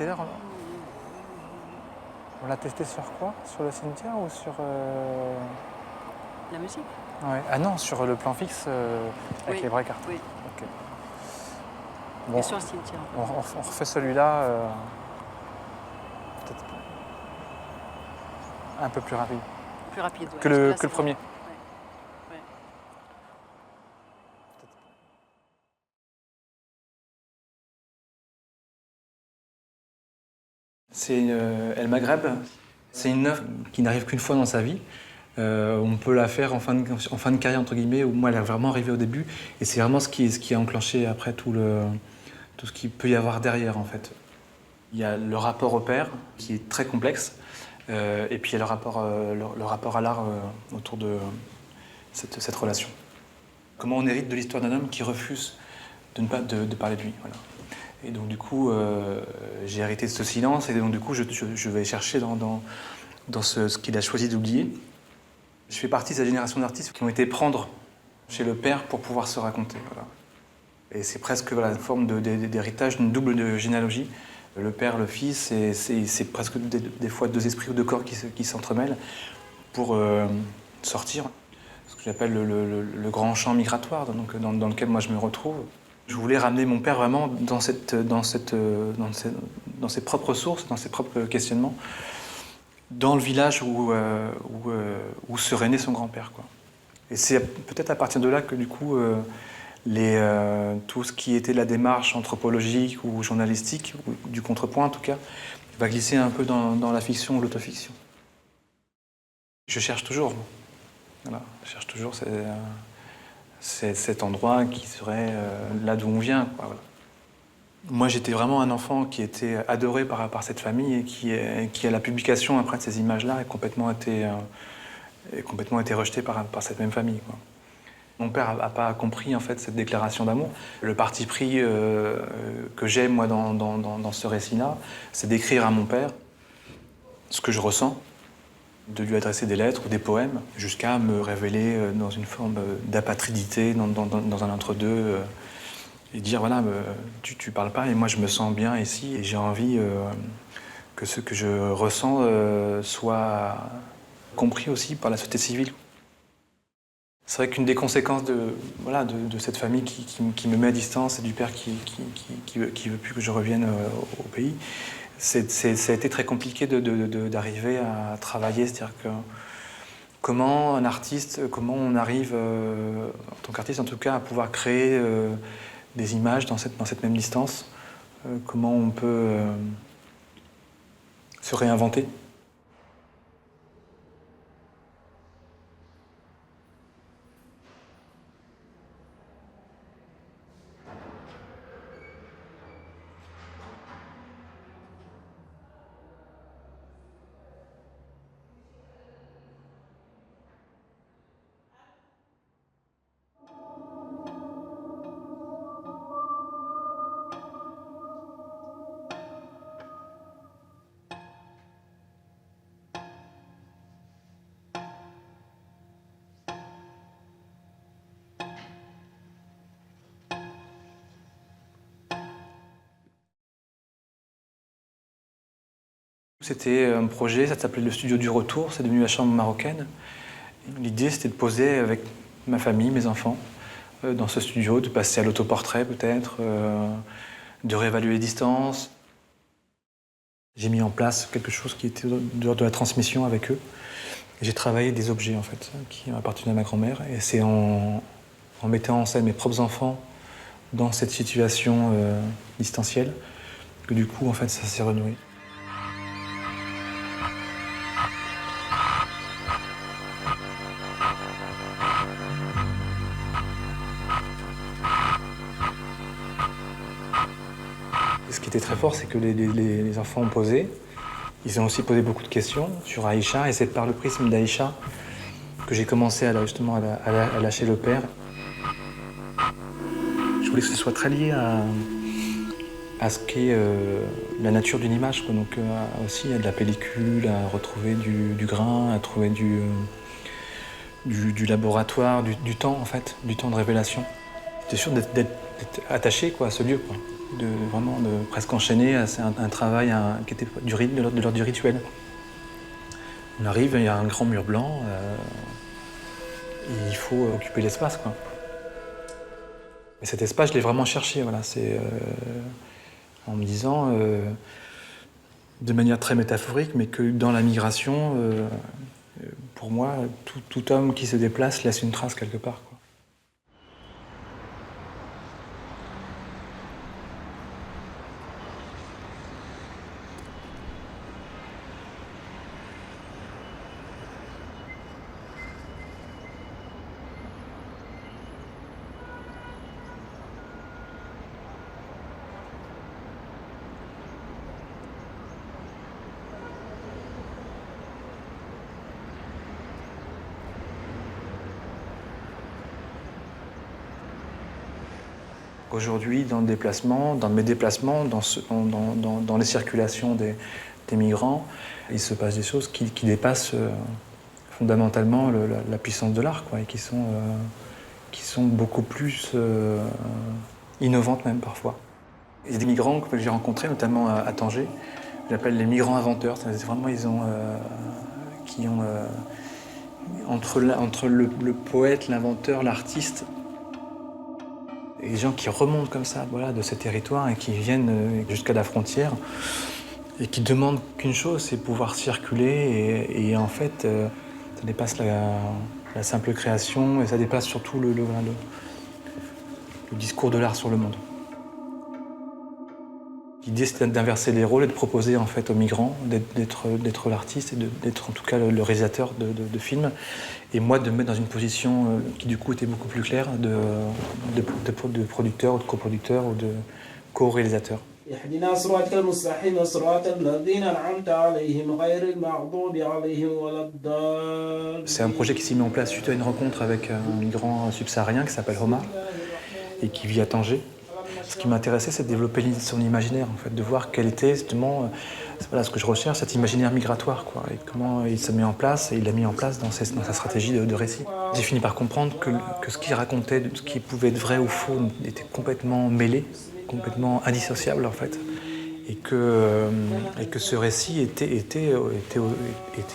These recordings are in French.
était là, on l'a testé sur quoi? Sur le cimetière ou sur... La musique? Ouais. Ah non, sur le plan fixe avec Oui, les vraies cartes. oui. Ok. Et Bon, sur le cimetière. on refait celui-là peut-être un peu plus rapide Plus rapide, ouais. que Parce le, là, que le c'est premier. vraiment- ouais, ouais. C'est El Maghreb. C'est une œuvre qui n'arrive qu'une fois dans sa vie. On peut la faire en fin de carrière, entre guillemets, où moi, elle est vraiment arrivée au début. Et c'est vraiment ce qui a enclenché après tout ce qu'il peut y avoir derrière, en fait. Il y a le rapport au père, qui est très complexe. Et puis il y a le rapport à l'art autour de cette relation. Comment on hérite de l'histoire d'un homme qui refuse de parler de lui. Voilà. Et donc du coup, j'ai hérité de ce silence, et donc du coup, je vais chercher dans ce qu'il a choisi d'oublier. Je fais partie de cette génération d'artistes qui ont été prendre chez le père pour pouvoir se raconter. Voilà. Et c'est presque une forme d'héritage, d'une double généalogie. Le père, le fils, et c'est presque des fois deux esprits ou deux corps qui s'entremêlent pour sortir. Ce que j'appelle le grand champ migratoire dans lequel moi je me retrouve. Je voulais ramener mon père vraiment dans ses propres sources, dans ses propres questionnements, dans le village où serait né son grand-père, quoi. Et c'est peut-être à partir de là que du coup, tout ce qui était la démarche anthropologique ou journalistique, ou du contrepoint en tout cas, va glisser un peu dans la fiction ou l'autofiction. Je cherche toujours. Voilà, je cherche toujours cet endroit qui serait là d'où on vient, quoi, voilà. Moi, j'étais vraiment un enfant qui était adoré par cette famille et qui à la publication après de ces images-là, a complètement été rejeté par cette même famille, quoi. Mon père n'a pas compris en fait cette déclaration d'amour. Le parti pris que j'ai moi dans ce récit-là, c'est d'écrire à mon père ce que je ressens, de lui adresser des lettres ou des poèmes, jusqu'à me révéler dans une forme d'apatridité, dans un entre-deux, et dire voilà, tu parles pas et moi je me sens bien ici et j'ai envie que ce que je ressens soit compris aussi par la société civile. C'est vrai qu'une des conséquences de cette famille qui me met à distance et du père qui veut plus que je revienne au pays, ça a été très compliqué d'arriver à travailler. C'est-à-dire que comment un artiste, comment on arrive, en tant qu'artiste en tout cas, à pouvoir créer des images dans cette même distance, comment on peut se réinventer. C'était un projet, ça s'appelait le Studio du Retour, c'est devenu la Chambre marocaine. L'idée, c'était de poser avec ma famille, mes enfants, dans ce studio, de passer à l'autoportrait peut-être, de réévaluer les distances. J'ai mis en place quelque chose qui était de la transmission avec eux. J'ai travaillé des objets, en fait, qui appartenaient à ma grand-mère. Et c'est en mettant en scène mes propres enfants dans cette situation distancielle que du coup, en fait, ça s'est renoué. Et ce qui était très fort, c'est que les enfants ont posé. Ils ont aussi posé beaucoup de questions sur Aïcha, et c'est par le prisme d'Aïcha que j'ai commencé justement à lâcher le père. Je voulais que ce soit très lié à ce qu'est la nature d'une image, quoi. Donc aussi il y a de la pellicule, à retrouver du grain, à trouver du laboratoire, du temps en fait, du temps de révélation. j'étais sûr d'être attaché quoi, à ce lieu, quoi. Vraiment de presque enchaîner à un travail qui était de l'ordre du rituel. On arrive, il y a un grand mur blanc, et il faut occuper l'espace, quoi. Et cet espace, je l'ai vraiment cherché, voilà. C'est en me disant, de manière très métaphorique, mais que dans la migration, pour moi, tout homme qui se déplace laisse une trace quelque part, quoi. Aujourd'hui, dans le déplacement, dans mes déplacements, dans les circulations des migrants, il se passe des choses qui dépassent fondamentalement la puissance de l'art, quoi, et qui sont beaucoup plus innovantes même parfois. Il y a des migrants que j'ai rencontrés, notamment à Tanger, j'appelle les migrants inventeurs. C'est vraiment, entre le poète, l'inventeur, l'artiste, des gens qui remontent comme ça, voilà, de ces territoires et qui viennent jusqu'à la frontière et qui demandent qu'une chose, c'est pouvoir circuler et en fait, ça dépasse la simple création et ça dépasse surtout le discours de l'art sur le monde. L'idée, c'est d'inverser les rôles et de proposer en fait aux migrants d'être l'artiste et d'être en tout cas le réalisateur de films. Et moi, de me mettre dans une position qui du coup était beaucoup plus claire de producteur ou de coproducteur ou de co-réalisateur. C'est un projet qui s'est mis en place suite à une rencontre avec un migrant subsaharien qui s'appelle Omar et qui vit à Tanger. Ce qui m'intéressait, c'est de développer son imaginaire, en fait, de voir quel était justement, voilà, ce que je recherche, cet imaginaire migratoire, quoi, et comment il s'est mis en place, et il l'a mis en place dans sa stratégie de récit. J'ai fini par comprendre que ce qu'il racontait, ce qui pouvait être vrai ou faux, était complètement mêlé, complètement indissociable, en fait, et que ce récit était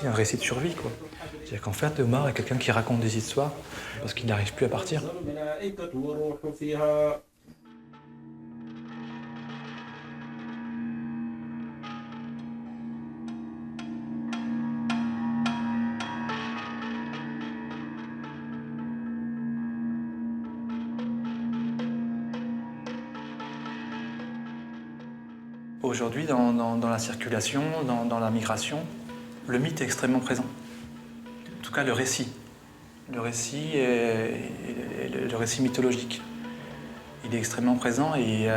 un récit de survie, quoi. C'est-à-dire qu'en fait, Omar est quelqu'un qui raconte des histoires parce qu'il n'arrive plus à partir. Aujourd'hui, dans la circulation, dans la migration, le mythe est extrêmement présent. En tout cas, le récit. Le récit le récit mythologique. Il est extrêmement présent et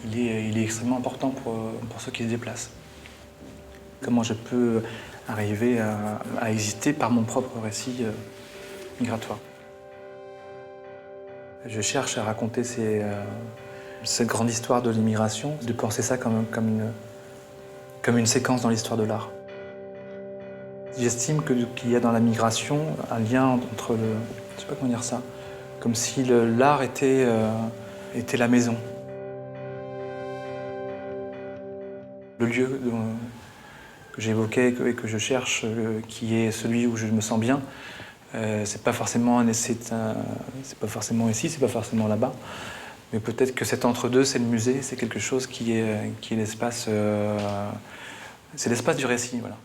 il est extrêmement important pour ceux qui se déplacent. Comment je peux arriver à exister par mon propre récit migratoire. Je cherche à raconter cette grande histoire de l'immigration, de penser ça comme une séquence dans l'histoire de l'art. J'estime qu'il y a dans la migration un lien entre je sais pas comment dire ça, comme si l'art était la maison. Le lieu que j'évoquais et que je cherche, qui est celui où je me sens bien, c'est pas forcément ici, c'est pas forcément là-bas. Mais peut-être que cet entre-deux, c'est le musée, c'est quelque chose qui est l'espace, c'est l'espace du récit, voilà.